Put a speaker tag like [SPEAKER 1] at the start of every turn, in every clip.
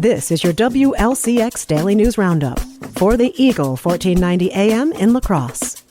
[SPEAKER 1] This is your WLCX Daily News Roundup for the Eagle 1490 AM in La Crosse.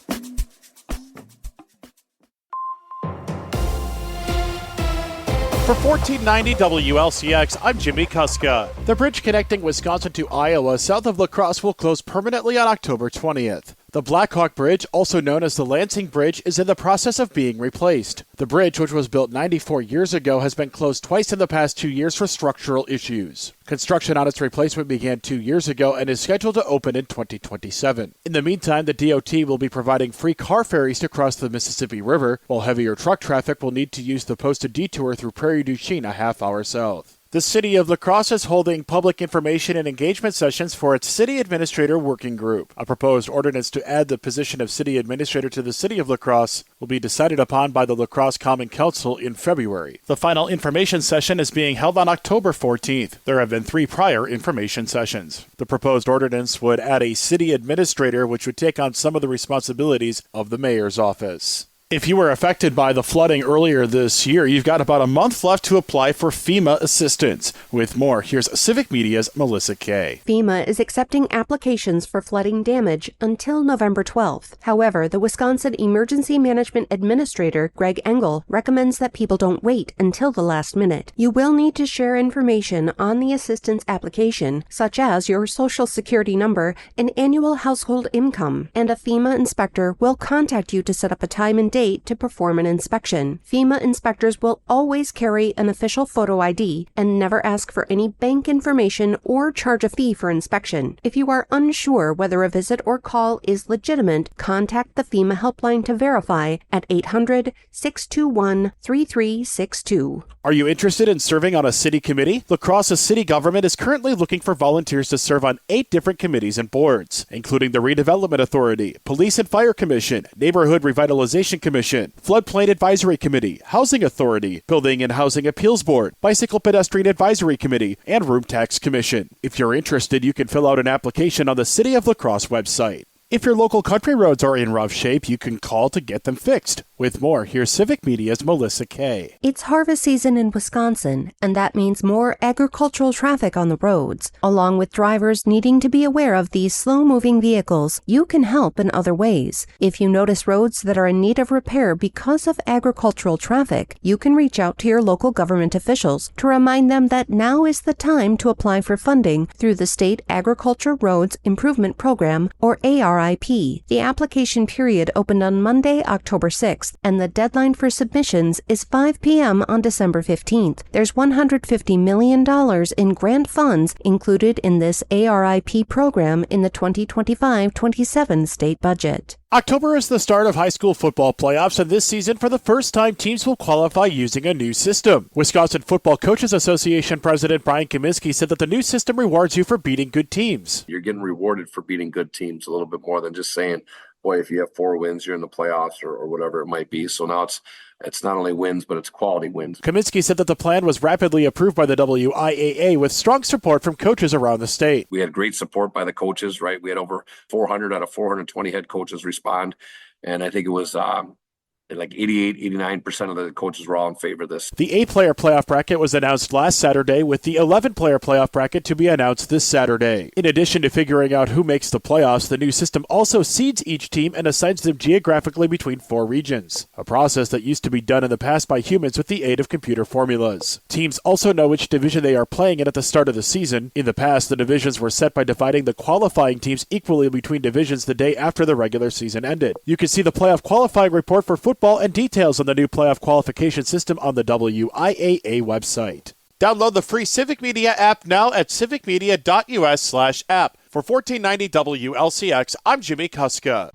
[SPEAKER 2] For 1490 WLCX, I'm Jimmy Kuska. The bridge connecting Wisconsin to Iowa south of La Crosse will close permanently on October 20th. The Blackhawk Bridge, also known as the Lansing Bridge, is in the process of being replaced. The bridge, which was built 94 years ago, has been closed twice in the past 2 years for structural issues. Construction on its replacement began 2 years ago and is scheduled to open in 2027. In the meantime, the DOT will be providing free car ferries to cross the Mississippi River, while heavier truck traffic will need to use the posted detour through Prairie du Chien a half hour south. The City of La Crosse is holding public information and engagement sessions for its City Administrator Working Group. A proposed ordinance to add the position of City Administrator to the City of La Crosse will be decided upon by the La Crosse Common Council in February. The final information session is being held on October 14th. There have been 3 prior information sessions. The proposed ordinance would add a City Administrator, which would take on some of the responsibilities of the Mayor's office. If you were affected by the flooding earlier this year, you've got about a month left to apply for FEMA assistance. With more, here's Civic Media's Melissa Kay.
[SPEAKER 3] FEMA is accepting applications for flooding damage until November 12th. However, the Wisconsin Emergency Management Administrator, Greg Engel, recommends that people don't wait until the last minute. You will need to share information on the assistance application, such as your Social Security number and annual household income, and a FEMA inspector will contact you to set up a time and date to perform an inspection. FEMA inspectors will always carry an official photo ID and never ask for any bank information or charge a fee for inspection. If you are unsure whether a visit or call is legitimate, contact the FEMA helpline to verify at 800-621-3362.
[SPEAKER 2] Are you interested in serving on a city committee? La Crosse's city government is currently looking for volunteers to serve on 8 different committees and boards, including the Redevelopment Authority, Police and Fire Commission, Neighborhood Revitalization Commission, Floodplain Advisory Committee, Housing Authority, Building and Housing Appeals Board, Bicycle Pedestrian Advisory Committee, and Room Tax Commission. If you're interested, you can fill out an application on the City of La Crosse website. If your local country roads are in rough shape, you can call to get them fixed. With more, here's Civic Media's Melissa Kay.
[SPEAKER 3] It's harvest season in Wisconsin, and that means more agricultural traffic on the roads. Along with drivers needing to be aware of these slow-moving vehicles, you can help in other ways. If you notice roads that are in need of repair because of agricultural traffic, you can reach out to your local government officials to remind them that now is the time to apply for funding through the State Agriculture Roads Improvement Program, or ARIP. The application period opened on Monday, October 6th. And the deadline for submissions is 5 p.m. on December 15th. There's $150 million in grant funds included in this ARIP program in the 2025-27 state budget.
[SPEAKER 2] October is the start of high school football playoffs, and this season, for the first time, teams will qualify using a new system. Wisconsin Football Coaches Association President Brian Kaminsky said that the new system rewards you for beating good teams.
[SPEAKER 4] You're getting rewarded for beating good teams a little bit more than just saying, boy, if you have 4 wins, you're in the playoffs or whatever it might be. So now it's not only wins, but it's quality wins.
[SPEAKER 2] Kaminsky said that the plan was rapidly approved by the WIAA with strong support from coaches around the state.
[SPEAKER 4] We had great support by the coaches, right? We had over 400 out of 420 head coaches respond. And I think it was like 89% of the coaches were all in favor of this.
[SPEAKER 2] The 8-player playoff bracket was announced last Saturday, with the 11-player playoff bracket to be announced this Saturday. In addition to figuring out who makes the playoffs, the new system also seeds each team and assigns them geographically between 4 regions, a process that used to be done in the past by humans with the aid of computer formulas. Teams also know which division they are playing in at the start of the season. In the past, the divisions were set by dividing the qualifying teams equally between divisions the day after the regular season ended. You can see the playoff qualifying report for football and details on the new playoff qualification system on the WIAA website. Download the free Civic Media app now at civicmedia.us/app. For 1490 WLCX, I'm Jimmy Kuska.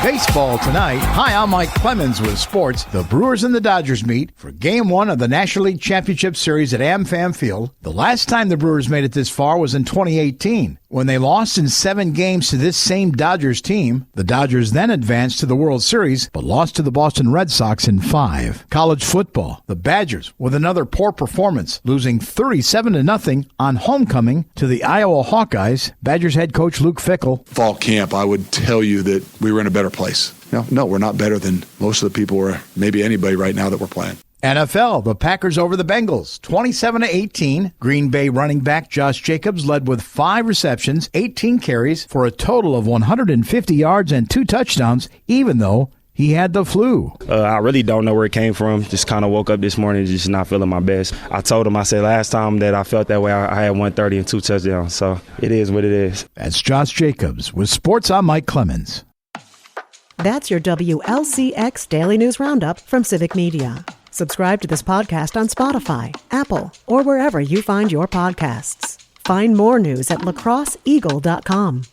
[SPEAKER 5] Baseball tonight. Hi, I'm Mike Clemens with sports. The Brewers and the Dodgers meet for Game 1 of the National League Championship Series at AmFam Field. The last time the Brewers made it this far was in 2018, when they lost in 7 games to this same Dodgers team. The Dodgers then advanced to the World Series, but lost to the Boston Red Sox in 5. College football. The Badgers, with another poor performance, losing 37-0 on homecoming to the Iowa Hawkeyes. Badgers head coach Luke Fickell.
[SPEAKER 6] Fall camp, I would tell you that we were in a better place. No, we're not better than most of the people or maybe anybody right now that we're playing.
[SPEAKER 5] NFL, the Packers over the Bengals, 27-18. Green Bay running back Josh Jacobs led with 5 receptions, 18 carries for a total of 150 yards and 2 touchdowns, even though he had the flu.
[SPEAKER 7] I really don't know where it came from. Just kind of woke up this morning just not feeling my best. I told him, I said last time that I felt that way, I had 130 and 2 touchdowns. So it is what it is.
[SPEAKER 5] That's Josh Jacobs with Sports. I'm Mike Clemens.
[SPEAKER 1] That's your WLCX Daily News Roundup from Civic Media. Subscribe to this podcast on Spotify, Apple, or wherever you find your podcasts. Find more news at lacrosseeagle.com.